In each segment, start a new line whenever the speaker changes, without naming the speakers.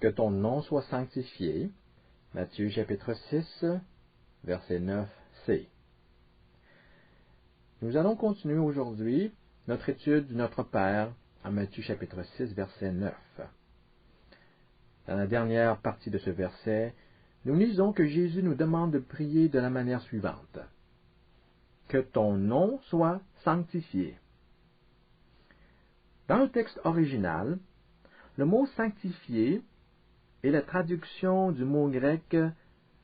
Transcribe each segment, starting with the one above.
Que ton nom soit sanctifié. Matthieu chapitre 6, verset 9c. Nous allons continuer aujourd'hui notre étude du Notre Père en Matthieu chapitre 6, verset 9. Dans la dernière partie de ce verset, nous lisons que Jésus nous demande de prier de la manière suivante. Que ton nom soit sanctifié. Dans le texte original, le mot sanctifié est la traduction du mot grec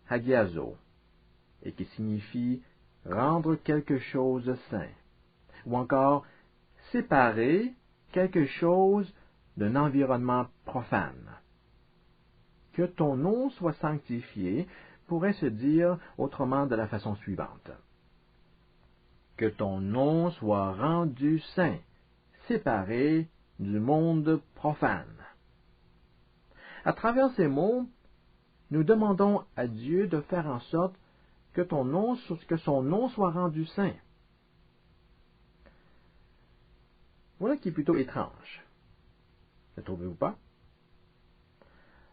hagiazo, et qui signifie rendre quelque chose saint, ou encore séparer quelque chose d'un environnement profane. Que ton nom soit sanctifié pourrait se dire autrement de la façon suivante. Que ton nom soit rendu saint, séparé du monde profane. À travers ces mots, nous demandons à Dieu de faire en sorte que son nom soit rendu saint. Voilà qui est plutôt étrange. Ne trouvez-vous pas?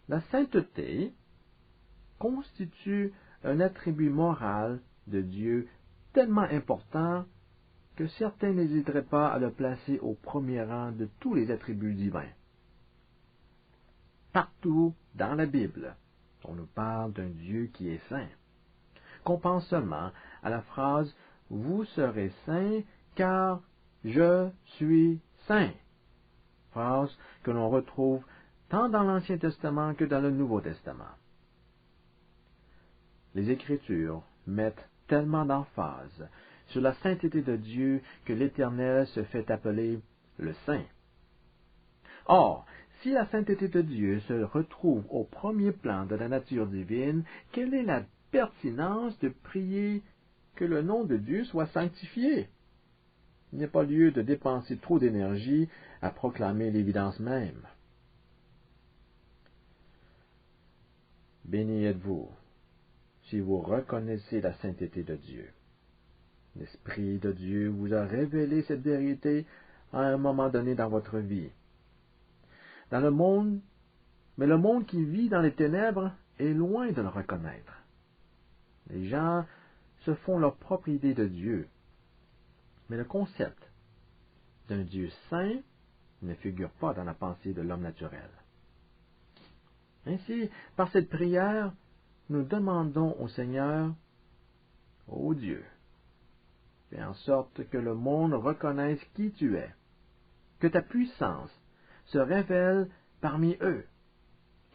La sainteté constitue un attribut moral de Dieu tellement important que certains n'hésiteraient pas à le placer au premier rang de tous les attributs divins. Partout dans la Bible, on nous parle d'un Dieu qui est saint. Qu'on pense seulement à la phrase « Vous serez saints, car je suis saint », phrase que l'on retrouve tant dans l'Ancien Testament que dans le Nouveau Testament. Les Écritures mettent tellement d'emphase sur la sainteté de Dieu que l'Éternel se fait appeler le Saint. Or, si la sainteté de Dieu se retrouve au premier plan de la nature divine, quelle est la pertinence de prier que le nom de Dieu soit sanctifié? Il n'y a pas lieu de dépenser trop d'énergie à proclamer l'évidence même. Béni êtes-vous si vous reconnaissez la sainteté de Dieu. L'Esprit de Dieu vous a révélé cette vérité à un moment donné dans votre vie. Mais le monde qui vit dans les ténèbres est loin de le reconnaître. Les gens se font leur propre idée de Dieu. Mais le concept d'un Dieu saint ne figure pas dans la pensée de l'homme naturel. Ainsi, par cette prière, nous demandons au Seigneur, ô Dieu, fais en sorte que le monde reconnaisse qui tu es, que ta puissance se révèle parmi eux,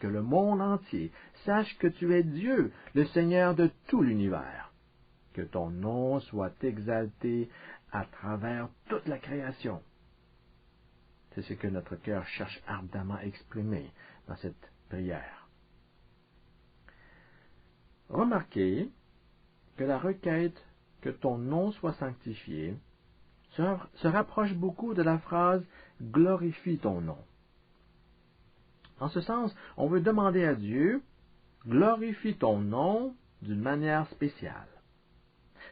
que le monde entier sache que tu es Dieu, le Seigneur de tout l'univers, que ton nom soit exalté à travers toute la création. C'est ce que notre cœur cherche ardemment à exprimer dans cette prière. Remarquez que la requête « que ton nom soit sanctifié » se rapproche beaucoup de la phrase « glorifie ton nom ». En ce sens, on veut demander à Dieu « glorifie ton nom » d'une manière spéciale.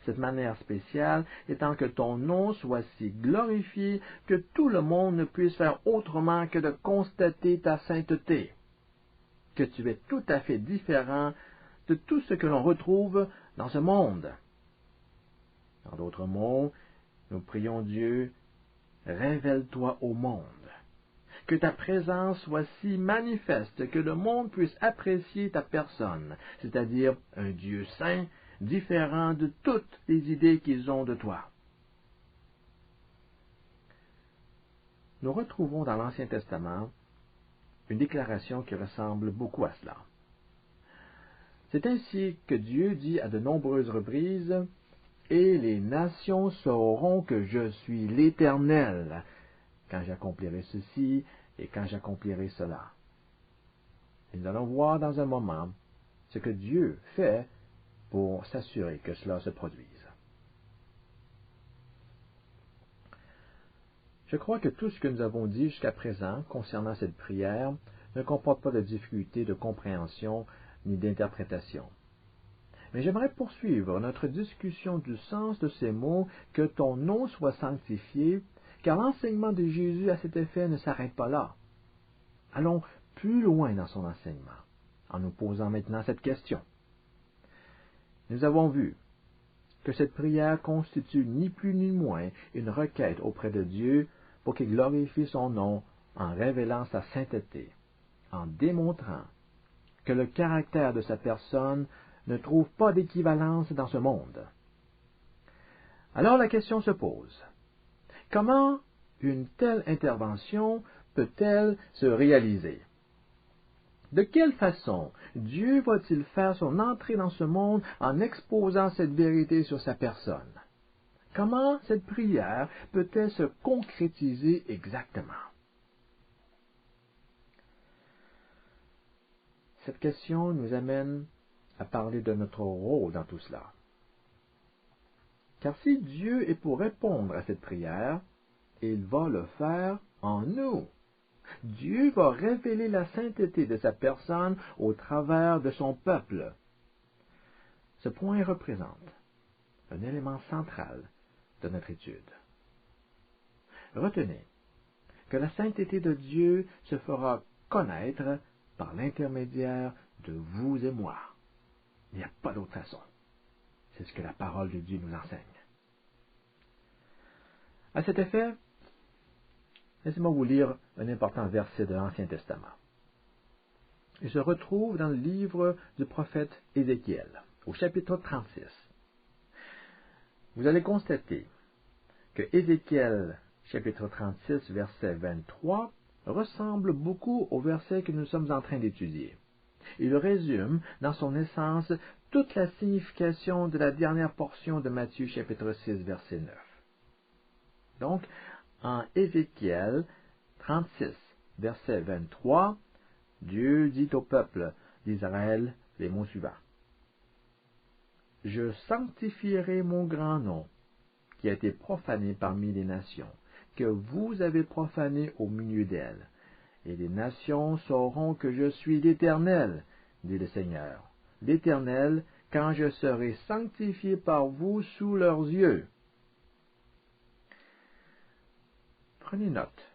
Cette manière spéciale étant que ton nom soit si glorifié que tout le monde ne puisse faire autrement que de constater ta sainteté, que tu es tout à fait différent de tout ce que l'on retrouve dans ce monde. En d'autres mots, nous prions Dieu, révèle-toi au monde, que ta présence soit si manifeste que le monde puisse apprécier ta personne, c'est-à-dire un Dieu saint, différent de toutes les idées qu'ils ont de toi. Nous retrouvons dans l'Ancien Testament une déclaration qui ressemble beaucoup à cela. C'est ainsi que Dieu dit à de nombreuses reprises « Et les nations sauront que je suis l'Éternel, quand j'accomplirai ceci et quand j'accomplirai cela. » Et nous allons voir dans un moment ce que Dieu fait pour s'assurer que cela se produise. Je crois que tout ce que nous avons dit jusqu'à présent concernant cette prière ne comporte pas de difficulté de compréhension ni d'interprétation. Mais j'aimerais poursuivre notre discussion du sens de ces mots « que ton nom soit sanctifié », car l'enseignement de Jésus à cet effet ne s'arrête pas là. Allons plus loin dans son enseignement, en nous posant maintenant cette question. Nous avons vu que cette prière constitue ni plus ni moins une requête auprès de Dieu pour qu'il glorifie son nom en révélant sa sainteté, en démontrant que le caractère de sa personne ne trouve pas d'équivalence dans ce monde. Alors la question se pose, comment une telle intervention peut-elle se réaliser? De quelle façon Dieu va-t-il faire son entrée dans ce monde en exposant cette vérité sur sa personne? Comment cette prière peut-elle se concrétiser exactement? Cette question nous amène à parler de notre rôle dans tout cela. Car si Dieu est pour répondre à cette prière, il va le faire en nous. Dieu va révéler la sainteté de sa personne au travers de son peuple. Ce point représente un élément central de notre étude. Retenez que la sainteté de Dieu se fera connaître par l'intermédiaire de vous et moi. Il n'y a pas d'autre façon. C'est ce que la parole de Dieu nous enseigne. À cet effet, laissez-moi vous lire un important verset de l'Ancien Testament. Il se retrouve dans le livre du prophète Ézéchiel, au chapitre 36. Vous allez constater que Ézéchiel, chapitre 36, verset 23, ressemble beaucoup au verset que nous sommes en train d'étudier. Il résume, dans son essence, toute la signification de la dernière portion de Matthieu, chapitre 6, verset 9. Donc, en Ézéchiel 36, verset 23, Dieu dit au peuple d'Israël les mots suivants. « Je sanctifierai mon grand nom, qui a été profané parmi les nations, que vous avez profané au milieu d'elles. Et les nations sauront que je suis l'Éternel, dit le Seigneur. L'Éternel, quand je serai sanctifié par vous sous leurs yeux. » Prenez note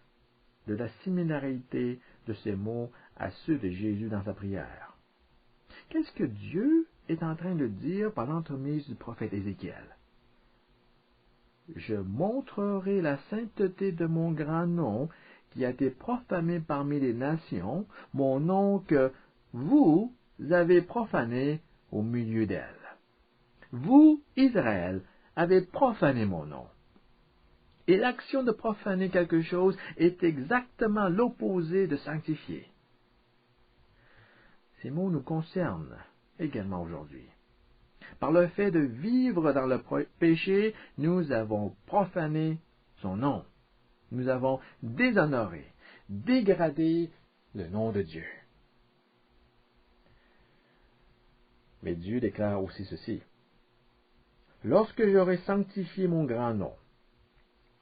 de la similarité de ces mots à ceux de Jésus dans sa prière. Qu'est-ce que Dieu est en train de dire par l'entremise du prophète Ézéchiel? Je montrerai la sainteté de mon grand nom qui a été profané parmi les nations, mon nom que vous avez profané au milieu d'elles. Vous, Israël, avez profané mon nom. Et l'action de profaner quelque chose est exactement l'opposé de sanctifier. Ces mots nous concernent également aujourd'hui. Par le fait de vivre dans le péché, nous avons profané son nom. Nous avons déshonoré, dégradé le nom de Dieu. Mais Dieu déclare aussi ceci. Lorsque j'aurai sanctifié mon grand nom,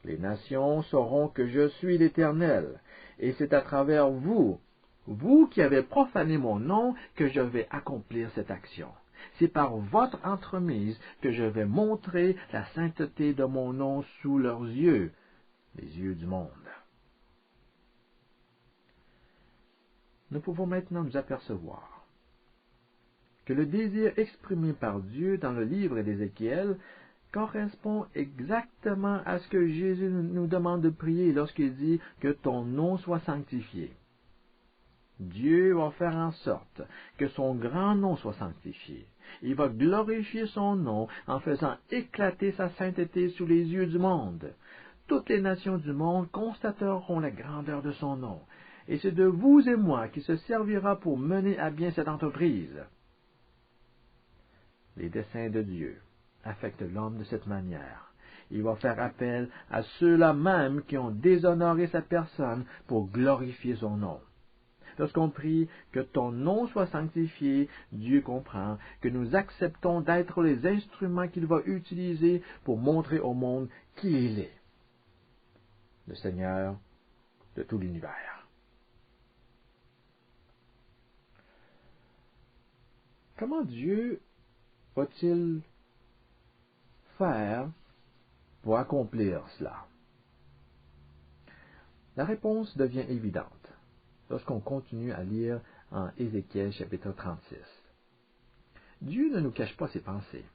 les nations sauront que je suis l'Éternel, et c'est à travers vous, vous qui avez profané mon nom, que je vais accomplir cette action. C'est par votre entremise que je vais montrer la sainteté de mon nom sous leurs yeux, les yeux du monde. Nous pouvons maintenant nous apercevoir que le désir exprimé par Dieu dans le livre d'Ézéchiel correspond exactement à ce que Jésus nous demande de prier lorsqu'il dit que ton nom soit sanctifié. Dieu va faire en sorte que son grand nom soit sanctifié. Il va glorifier son nom en faisant éclater sa sainteté sous les yeux du monde. Toutes les nations du monde constateront la grandeur de son nom. Et c'est de vous et moi qui se servira pour mener à bien cette entreprise. Les desseins de Dieu affectent l'homme de cette manière. Il va faire appel à ceux-là même qui ont déshonoré sa personne pour glorifier son nom. Lorsqu'on prie que ton nom soit sanctifié, Dieu comprend que nous acceptons d'être les instruments qu'il va utiliser pour montrer au monde qui il est, le Seigneur de tout l'univers. Comment Dieu va-t-il faire pour accomplir cela? La réponse devient évidente. lorsqu'on continue à lire en Ézéchiel chapitre 36. Dieu ne nous cache pas ses pensées.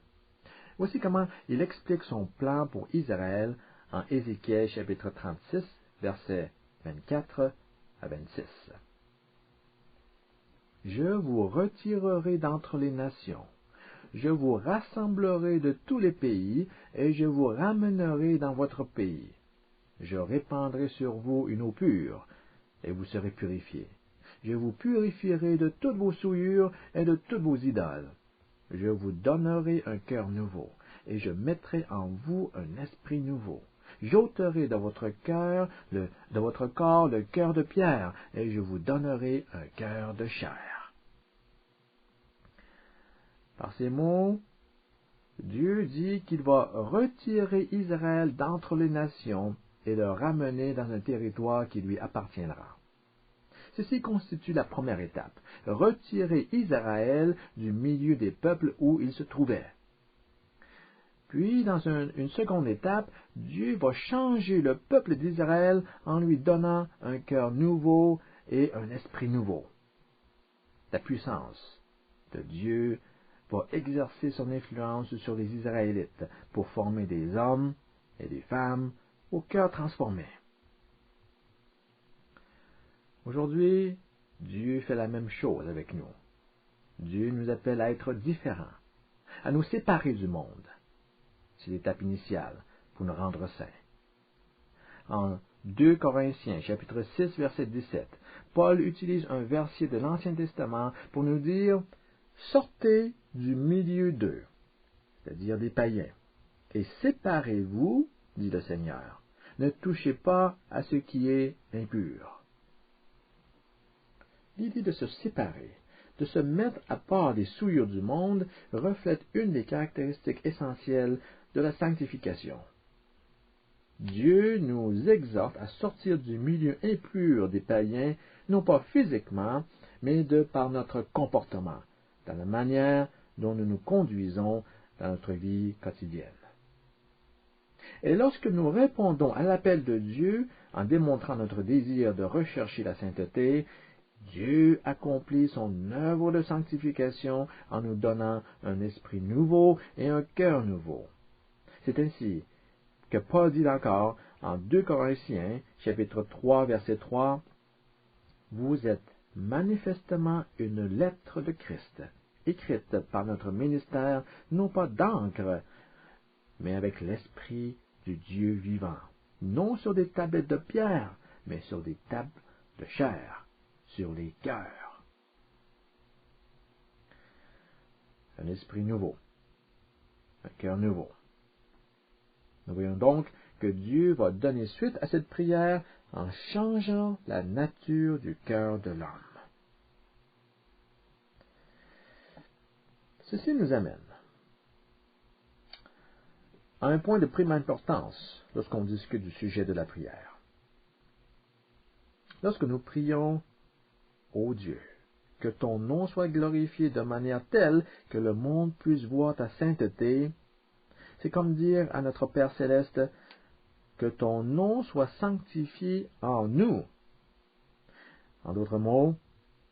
Voici comment il explique son plan pour Israël en Ézéchiel chapitre 36, versets 24 à 26. Je vous retirerai d'entre les nations, je vous rassemblerai de tous les pays, et je vous ramènerai dans votre pays. Je répandrai sur vous une eau pure, et vous serez purifiés. Je vous purifierai de toutes vos souillures et de toutes vos idoles. Je vous donnerai un cœur nouveau, et je mettrai en vous un esprit nouveau. J'ôterai de votre corps le cœur de pierre, et je vous donnerai un cœur de chair. Par ces mots, Dieu dit qu'il va retirer Israël d'entre les nations et le ramener dans un territoire qui lui appartiendra. Ceci constitue la première étape, retirer Israël du milieu des peuples où il se trouvait. Puis, dans une seconde étape, Dieu va changer le peuple d'Israël en lui donnant un cœur nouveau et un esprit nouveau. La puissance de Dieu va exercer son influence sur les Israélites pour former des hommes et des femmes au cœur transformé. Aujourd'hui, Dieu fait la même chose avec nous. Dieu nous appelle à être différents, à nous séparer du monde. C'est l'étape initiale pour nous rendre saints. En 2 Corinthiens, chapitre 6, verset 17, Paul utilise un verset de l'Ancien Testament pour nous dire « Sortez du milieu d'eux », c'est-à-dire des païens, « et séparez-vous, dit le Seigneur, ne touchez pas à ce qui est impur. » L'idée de se séparer, de se mettre à part des souillures du monde, reflète une des caractéristiques essentielles de la sanctification. Dieu nous exhorte à sortir du milieu impur des païens, non pas physiquement, mais par notre comportement, dans la manière dont nous nous conduisons dans notre vie quotidienne. Et lorsque nous répondons à l'appel de Dieu en démontrant notre désir de rechercher la sainteté, Dieu accomplit son œuvre de sanctification en nous donnant un esprit nouveau et un cœur nouveau. C'est ainsi que Paul dit encore en 2 Corinthiens, chapitre 3, verset 3, « Vous êtes manifestement une lettre de Christ, écrite par notre ministère, non pas d'encre, mais avec l'Esprit du Dieu vivant, non sur des tablettes de pierre, mais sur des tables de chair, sur les cœurs. » Un esprit nouveau, un cœur nouveau. Nous voyons donc que Dieu va donner suite à cette prière en changeant la nature du cœur de l'homme. Ceci nous amène à un point de prime importance lorsqu'on discute du sujet de la prière. Lorsque nous prions « Ô Dieu, que ton nom soit glorifié de manière telle que le monde puisse voir ta sainteté », c'est comme dire à notre Père céleste que ton nom soit sanctifié en nous. En d'autres mots,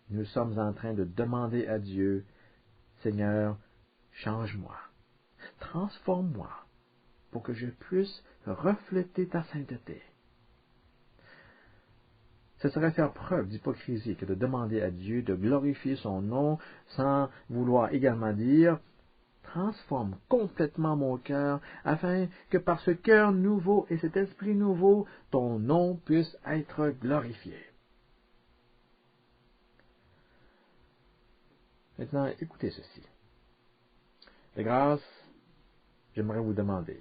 nous sommes en train de demander à Dieu, Seigneur, change-moi, transforme-moi, pour que je puisse refléter ta sainteté. Ce serait faire preuve d'hypocrisie que de demander à Dieu de glorifier son nom sans vouloir également dire transforme complètement mon cœur, afin que par ce cœur nouveau et cet esprit nouveau, ton nom puisse être glorifié. Maintenant, écoutez ceci. De grâce, j'aimerais vous demander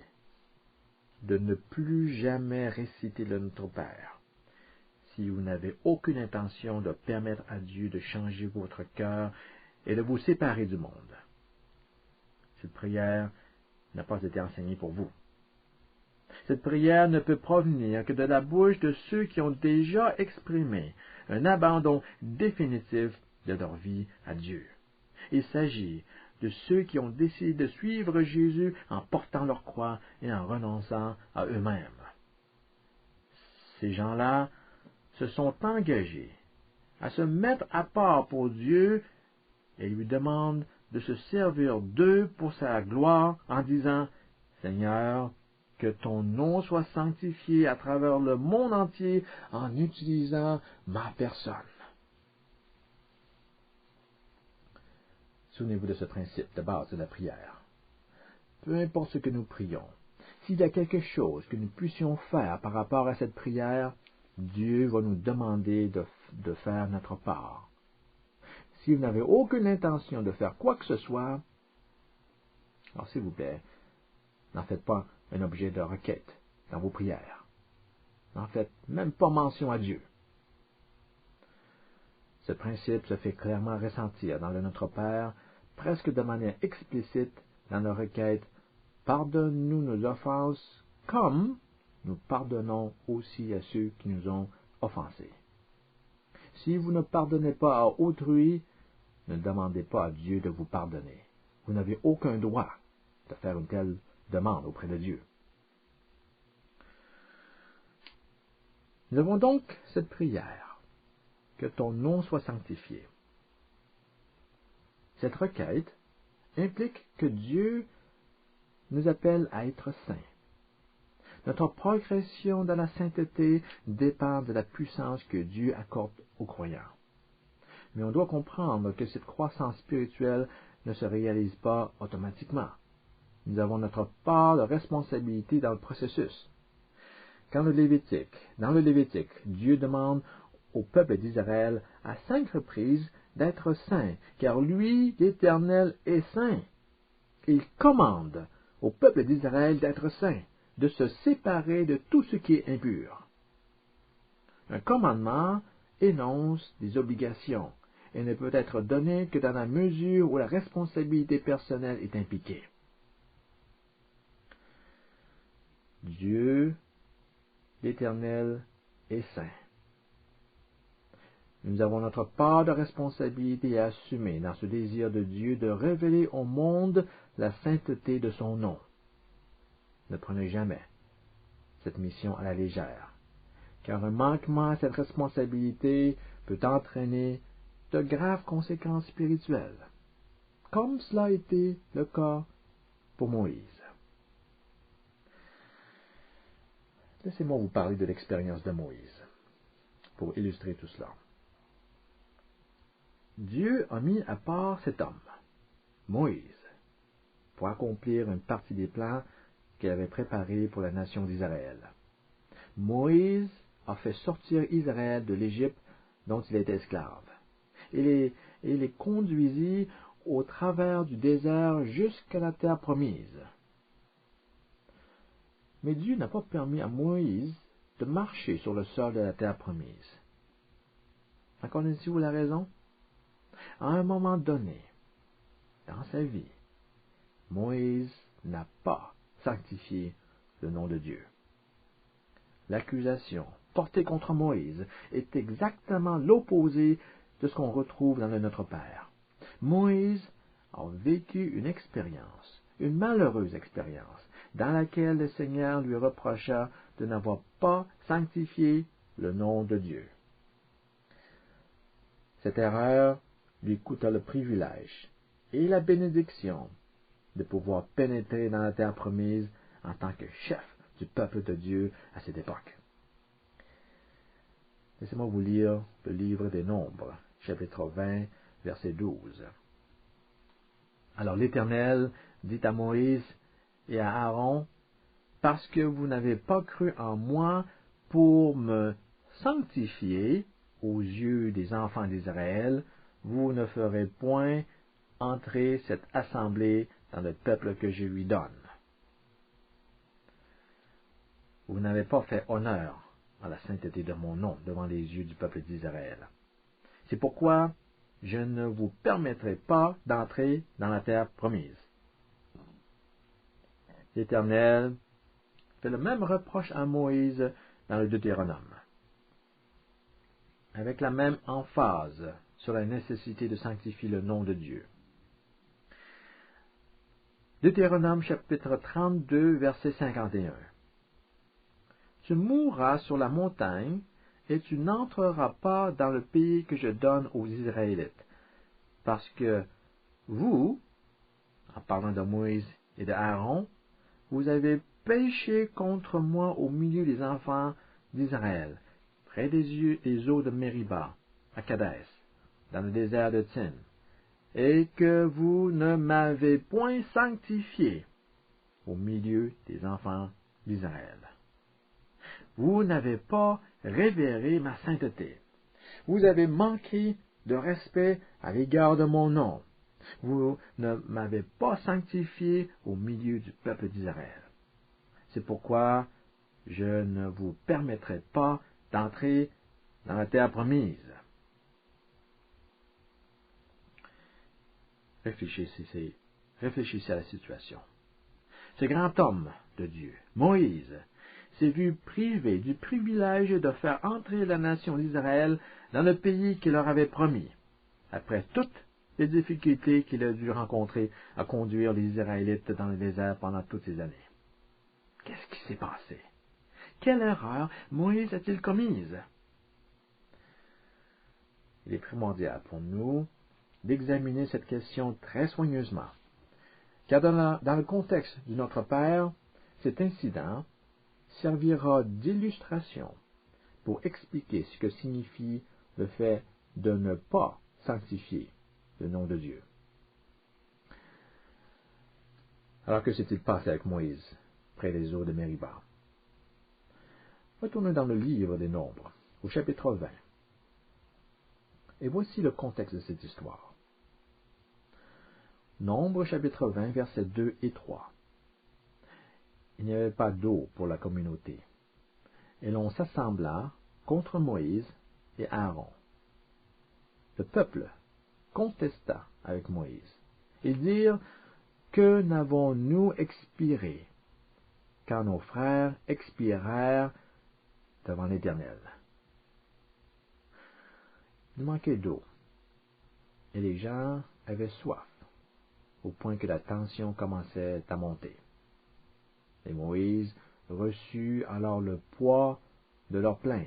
de ne plus jamais réciter le Notre Père, si vous n'avez aucune intention de permettre à Dieu de changer votre cœur et de vous séparer du monde. Cette prière n'a pas été enseignée pour vous. Cette prière ne peut provenir que de la bouche de ceux qui ont déjà exprimé un abandon définitif de leur vie à Dieu. Il s'agit de ceux qui ont décidé de suivre Jésus en portant leur croix et en renonçant à eux-mêmes. Ces gens-là se sont engagés à se mettre à part pour Dieu et lui demande de se servir d'eux pour sa gloire en disant « Seigneur, que ton nom soit sanctifié à travers le monde entier en utilisant ma personne. » Souvenez-vous de ce principe de base de la prière. Peu importe ce que nous prions, s'il y a quelque chose que nous puissions faire par rapport à cette prière, Dieu va nous demander de faire notre part. Si vous n'avez aucune intention de faire quoi que ce soit, alors s'il vous plaît, n'en faites pas un objet de requête dans vos prières. N'en faites même pas mention à Dieu. Ce principe se fait clairement ressentir dans le Notre Père, presque de manière explicite dans la requête « Pardonne-nous nos offenses, comme nous pardonnons aussi à ceux qui nous ont offensés. » Si vous ne pardonnez pas à autrui, ne demandez pas à Dieu de vous pardonner. Vous n'avez aucun droit de faire une telle demande auprès de Dieu. Nous avons donc cette prière, que ton nom soit sanctifié. Cette requête implique que Dieu nous appelle à être saints. Notre progression dans la sainteté dépend de la puissance que Dieu accorde aux croyants. Mais on doit comprendre que cette croissance spirituelle ne se réalise pas automatiquement. Nous avons notre part de responsabilité dans le processus. Dans le Lévitique, Dieu demande au peuple d'Israël à 5 reprises d'être saint, car lui, l'Éternel, est saint. Il commande au peuple d'Israël d'être saint, de se séparer de tout ce qui est impur. Un commandement énonce des obligations et ne peut être donné que dans la mesure où la responsabilité personnelle est impliquée. Dieu, l'Éternel, est saint. Nous avons notre part de responsabilité à assumer dans ce désir de Dieu de révéler au monde la sainteté de son nom. Ne prenez jamais cette mission à la légère, car un manquement à cette responsabilité peut entraîner de graves conséquences spirituelles, comme cela a été le cas pour Moïse. Laissez-moi vous parler de l'expérience de Moïse, pour illustrer tout cela. Dieu a mis à part cet homme, Moïse, pour accomplir une partie des plans qu'il avait préparés pour la nation d'Israël. Moïse a fait sortir Israël de l'Égypte dont il était esclave. Il les conduisit au travers du désert jusqu'à la terre promise. Mais Dieu n'a pas permis à Moïse de marcher sur le sol de la terre promise. En connaissez-vous la raison? À un moment donné, dans sa vie, Moïse n'a pas sanctifié le nom de Dieu. L'accusation portée contre Moïse est exactement l'opposé de ce qu'on retrouve dans le Notre Père. Moïse a vécu une expérience, une malheureuse expérience, dans laquelle le Seigneur lui reprocha de n'avoir pas sanctifié le nom de Dieu. Cette erreur lui coûta le privilège et la bénédiction de pouvoir pénétrer dans la terre promise en tant que chef du peuple de Dieu à cette époque. Laissez-moi vous lire le livre des Nombres, chapitre 20, verset 12. Alors l'Éternel dit à Moïse et à Aaron, « Parce que vous n'avez pas cru en moi pour me sanctifier aux yeux des enfants d'Israël, vous ne ferez point entrer cette assemblée dans le peuple que je lui donne. » Vous n'avez pas fait honneur à la sainteté de mon nom devant les yeux du peuple d'Israël. C'est pourquoi je ne vous permettrai pas d'entrer dans la terre promise. L'Éternel fait le même reproche à Moïse dans le Deutéronome, avec la même emphase sur la nécessité de sanctifier le nom de Dieu. Deutéronome chapitre 32, verset 51. Tu mourras sur la montagne, et tu n'entreras pas dans le pays que je donne aux Israélites, parce que vous, en parlant de Moïse et d'Aaron, vous avez péché contre moi au milieu des enfants d'Israël, près des eaux de Mériba, à Kadès, dans le désert de Tsin, et que vous ne m'avez point sanctifié au milieu des enfants d'Israël. Vous n'avez pas révéré ma sainteté. Vous avez manqué de respect à l'égard de mon nom. Vous ne m'avez pas sanctifié au milieu du peuple d'Israël. C'est pourquoi je ne vous permettrai pas d'entrer dans la terre promise. Réfléchissez à la situation. Ce grand homme de Dieu, Moïse, s'est vu privé du privilège de faire entrer la nation d'Israël dans le pays qu'il leur avait promis, après toutes les difficultés qu'il a dû rencontrer à conduire les Israélites dans le désert pendant toutes ces années. Qu'est-ce qui s'est passé? Quelle erreur Moïse a-t-il commise? Il est primordial pour nous d'examiner cette question très soigneusement, car dans le contexte de notre Père, cet incident servira d'illustration pour expliquer ce que signifie le fait de ne pas sanctifier le nom de Dieu. Alors que s'est-il passé avec Moïse près des eaux de Mériba? Retournons dans le livre des Nombres, au chapitre 20. Et voici le contexte de cette histoire. Nombres chapitre 20, versets 2 et 3. Il n'y avait pas d'eau pour la communauté, et l'on s'assembla contre Moïse et Aaron. Le peuple contesta avec Moïse. Ils dirent: que n'avons-nous expiré, quand nos frères expirèrent devant l'Éternel? Il manquait d'eau, et les gens avaient soif, au point que la tension commençait à monter. Et Moïse reçut alors le poids de leur plainte.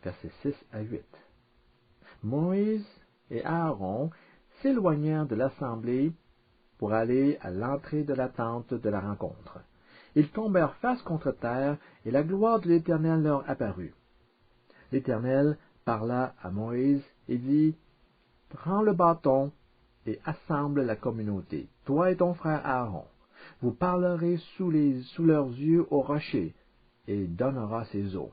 Versets 6 à 8. Moïse et Aaron s'éloignèrent de l'assemblée pour aller à l'entrée de la tente de la rencontre. Ils tombèrent face contre terre, et la gloire de l'Éternel leur apparut. L'Éternel parla à Moïse et dit: prends le bâton et assemble la communauté, toi et ton frère Aaron. Vous parlerez sous leurs yeux au rocher, et il donnera ses eaux.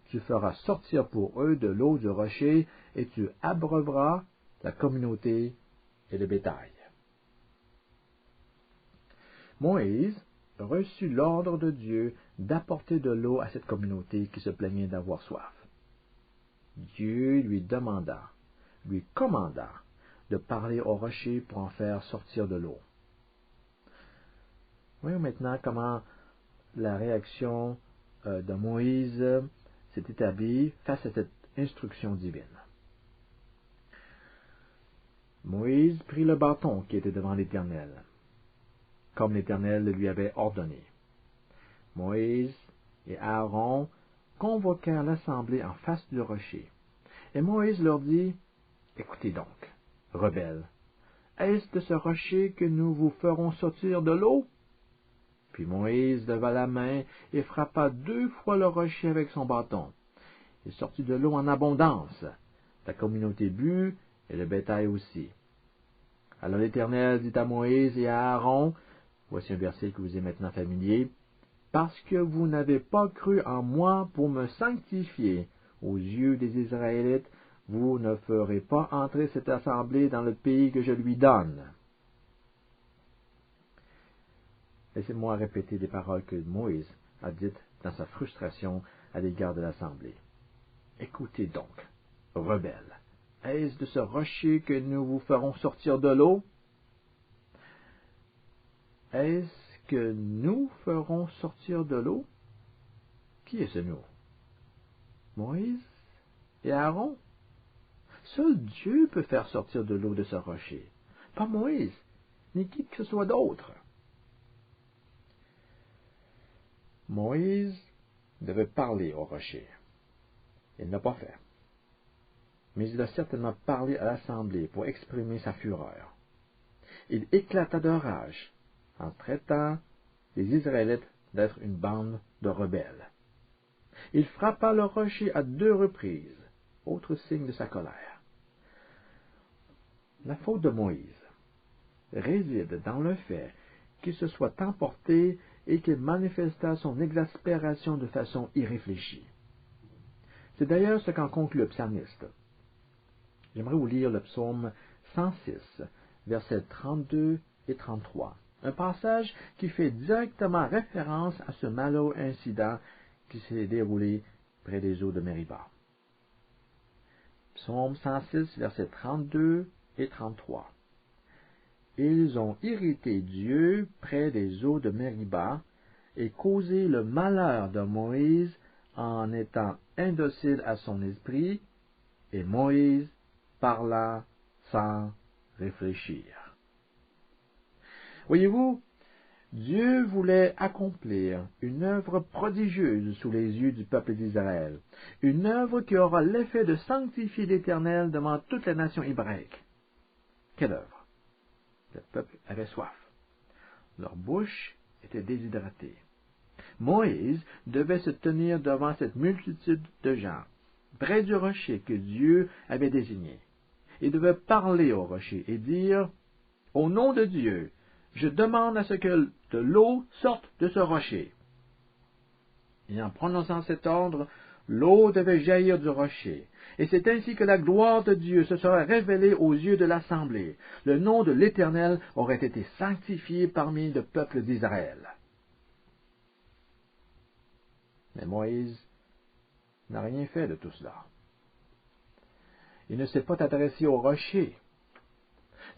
Tu feras sortir pour eux de l'eau du rocher, et tu abreuveras la communauté et le bétail. Moïse reçut l'ordre de Dieu d'apporter de l'eau à cette communauté qui se plaignait d'avoir soif. Dieu lui commanda de parler au rocher pour en faire sortir de l'eau. Voyons maintenant comment la réaction de Moïse s'est établie face à cette instruction divine. Moïse prit le bâton qui était devant l'Éternel, comme l'Éternel le lui avait ordonné. Moïse et Aaron convoquèrent l'assemblée en face du rocher. Et Moïse leur dit: écoutez donc, rebelles, est-ce de ce rocher que nous vous ferons sortir de l'eau? Puis Moïse leva la main et frappa 2 fois le rocher avec son bâton. Il sortit de l'eau en abondance. La communauté but, et le bétail aussi. Alors l'Éternel dit à Moïse et à Aaron, voici un verset qui vous est maintenant familier: parce que vous n'avez pas cru en moi pour me sanctifier aux yeux des Israélites, vous ne ferez pas entrer cette assemblée dans le pays que je lui donne. Laissez-moi répéter les paroles que Moïse a dites dans sa frustration à l'égard de l'assemblée. Écoutez donc, rebelles, est-ce de ce rocher que nous vous ferons sortir de l'eau? Est-ce que nous ferons sortir de l'eau? Qui est ce nous? Moïse et Aaron? Seul Dieu peut faire sortir de l'eau de ce rocher, pas Moïse, ni qui que ce soit d'autre. Moïse devait parler au rocher. Il ne l'a pas fait. Mais il a certainement parlé à l'assemblée pour exprimer sa fureur. Il éclata de rage en traitant les Israélites d'être une bande de rebelles. Il frappa le rocher à 2 reprises, autre signe de sa colère. La faute de Moïse réside dans le fait qu'il se soit emporté et qu'il manifesta son exaspération de façon irréfléchie. C'est d'ailleurs ce qu'en conclut le psalmiste. J'aimerais vous lire le psaume 106, versets 32 et 33, un passage qui fait directement référence à ce malheureux incident qui s'est déroulé près des eaux de Mériba. Psaume 106, versets 32 et 33. Ils ont irrité Dieu près des eaux de Mériba et causé le malheur de Moïse en étant indocile à son esprit, et Moïse parla sans réfléchir. Voyez-vous, Dieu voulait accomplir une œuvre prodigieuse sous les yeux du peuple d'Israël, une œuvre qui aura l'effet de sanctifier l'Éternel devant toute la nation hébraïque. Quelle œuvre? Le peuple avait soif. Leur bouche était déshydratée. Moïse devait se tenir devant cette multitude de gens, près du rocher que Dieu avait désigné. Il devait parler au rocher et dire, « Au nom de Dieu, je demande à ce que de l'eau sorte de ce rocher. » Et en prononçant cet ordre, l'eau devait jaillir du rocher. Et c'est ainsi que la gloire de Dieu se serait révélée aux yeux de l'assemblée. Le nom de l'Éternel aurait été sanctifié parmi le peuple d'Israël. Mais Moïse n'a rien fait de tout cela. Il ne s'est pas adressé au rocher.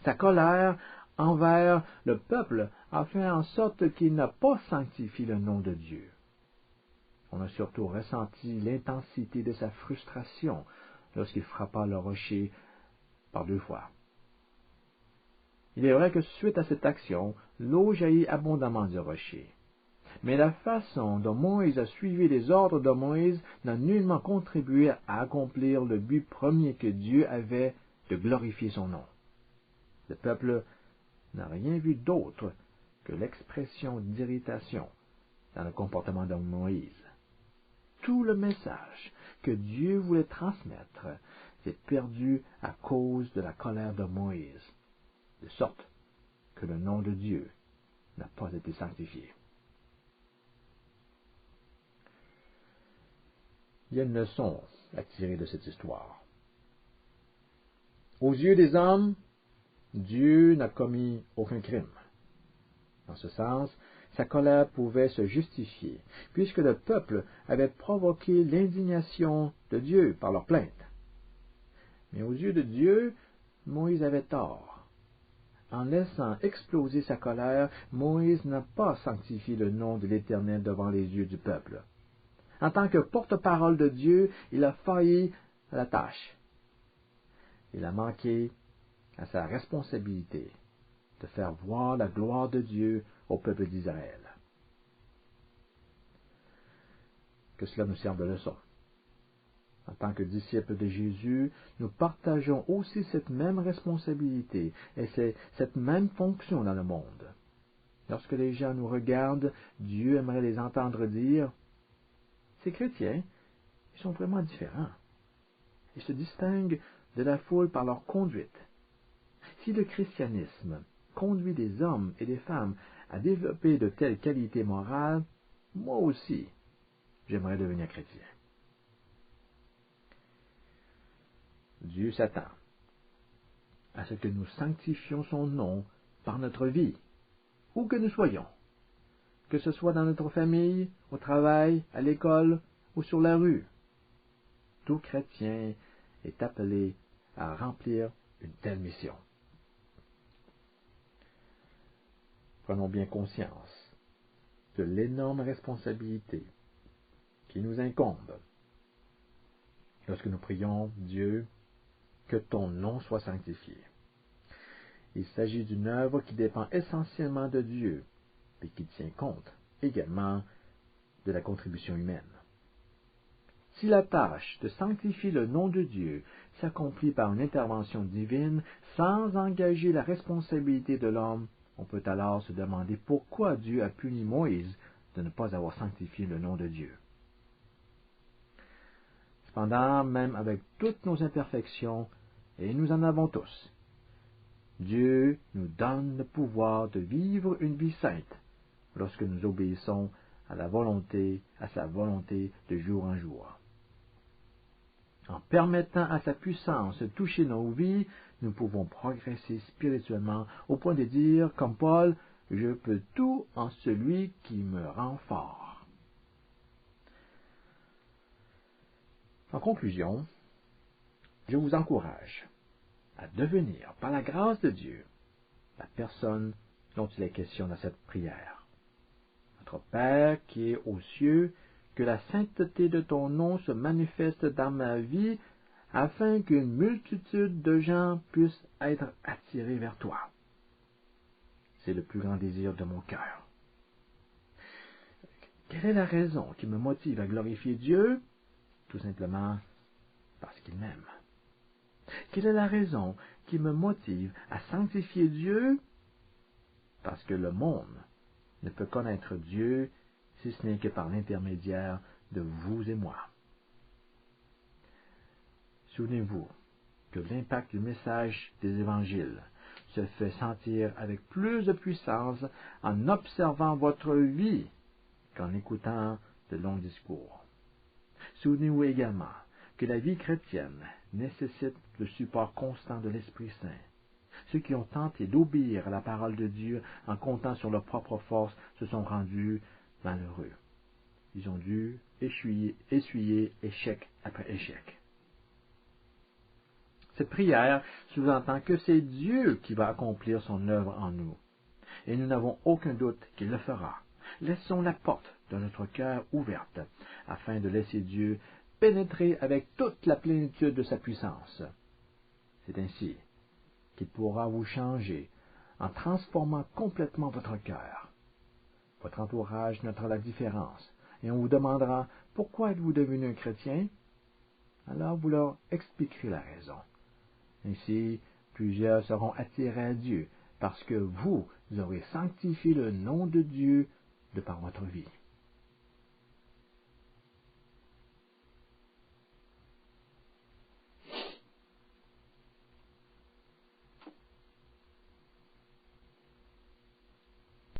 Sa colère envers le peuple a fait en sorte qu'il n'a pas sanctifié le nom de Dieu. On a surtout ressenti l'intensité de sa frustration lorsqu'il frappa le rocher par 2 fois. Il est vrai que suite à cette action, l'eau jaillit abondamment du rocher. Mais la façon dont Moïse a suivi les ordres de Moïse n'a nullement contribué à accomplir le but premier que Dieu avait de glorifier son nom. Le peuple n'a rien vu d'autre que l'expression d'irritation dans le comportement de Moïse. Tout le message que Dieu voulait transmettre s'est perdu à cause de la colère de Moïse, de sorte que le nom de Dieu n'a pas été sanctifié. Il y a une leçon à tirer de cette histoire. Aux yeux des hommes, Dieu n'a commis aucun crime. En ce sens, sa colère pouvait se justifier, puisque le peuple avait provoqué l'indignation de Dieu par leur plainte. Mais aux yeux de Dieu, Moïse avait tort. En laissant exploser sa colère, Moïse n'a pas sanctifié le nom de l'Éternel devant les yeux du peuple. En tant que porte-parole de Dieu, il a failli à la tâche. Il a manqué à sa responsabilité de faire voir la gloire de Dieu au peuple d'Israël. Que cela nous serve de leçon. En tant que disciples de Jésus, nous partageons aussi cette même responsabilité et cette même fonction dans le monde. Lorsque les gens nous regardent, Dieu aimerait les entendre dire « Ces chrétiens, ils sont vraiment différents. Ils se distinguent de la foule par leur conduite. Si le christianisme conduit des hommes et des femmes à développer de telles qualités morales, moi aussi, j'aimerais devenir chrétien. » Dieu s'attend à ce que nous sanctifions son nom par notre vie, où que nous soyons, que ce soit dans notre famille, au travail, à l'école ou sur la rue. Tout chrétien est appelé à remplir une telle mission. Prenons bien conscience de l'énorme responsabilité qui nous incombe lorsque nous prions Dieu, que ton nom soit sanctifié. Il s'agit d'une œuvre qui dépend essentiellement de Dieu et qui tient compte également de la contribution humaine. Si la tâche de sanctifier le nom de Dieu s'accomplit par une intervention divine sans engager la responsabilité de l'homme, on peut alors se demander pourquoi Dieu a puni Moïse de ne pas avoir sanctifié le nom de Dieu. Cependant, même avec toutes nos imperfections, et nous en avons tous, Dieu nous donne le pouvoir de vivre une vie sainte lorsque nous obéissons à sa volonté de jour en jour. En permettant à sa puissance de toucher nos vies, nous pouvons progresser spirituellement au point de dire, comme Paul, « Je peux tout en celui qui me rend fort. » En conclusion, je vous encourage à devenir, par la grâce de Dieu, la personne dont il est question dans cette prière. Notre Père qui est aux cieux, que la sainteté de ton nom se manifeste dans ma vie, afin qu'une multitude de gens puissent être attirés vers toi. C'est le plus grand désir de mon cœur. Quelle est la raison qui me motive à glorifier Dieu? Tout simplement parce qu'il m'aime. Quelle est la raison qui me motive à sanctifier Dieu? Parce que le monde ne peut connaître Dieu si ce n'est que par l'intermédiaire de vous et moi. Souvenez-vous que l'impact du message des évangiles se fait sentir avec plus de puissance en observant votre vie qu'en écoutant de longs discours. Souvenez-vous également que la vie chrétienne nécessite le support constant de l'Esprit Saint. Ceux qui ont tenté d'obéir à la parole de Dieu en comptant sur leur propre force se sont rendus malheureux. Ils ont dû essuyer échec après échec. Cette prière sous-entend que c'est Dieu qui va accomplir son œuvre en nous, et nous n'avons aucun doute qu'il le fera. Laissons la porte de notre cœur ouverte, afin de laisser Dieu pénétrer avec toute la plénitude de sa puissance. C'est ainsi qu'il pourra vous changer en transformant complètement votre cœur. Votre entourage notera la différence, et on vous demandera « Pourquoi êtes-vous devenu un chrétien ?» Alors vous leur expliquerez la raison. Ainsi, plusieurs seront attirés à Dieu, parce que vous aurez sanctifié le nom de Dieu de par votre vie.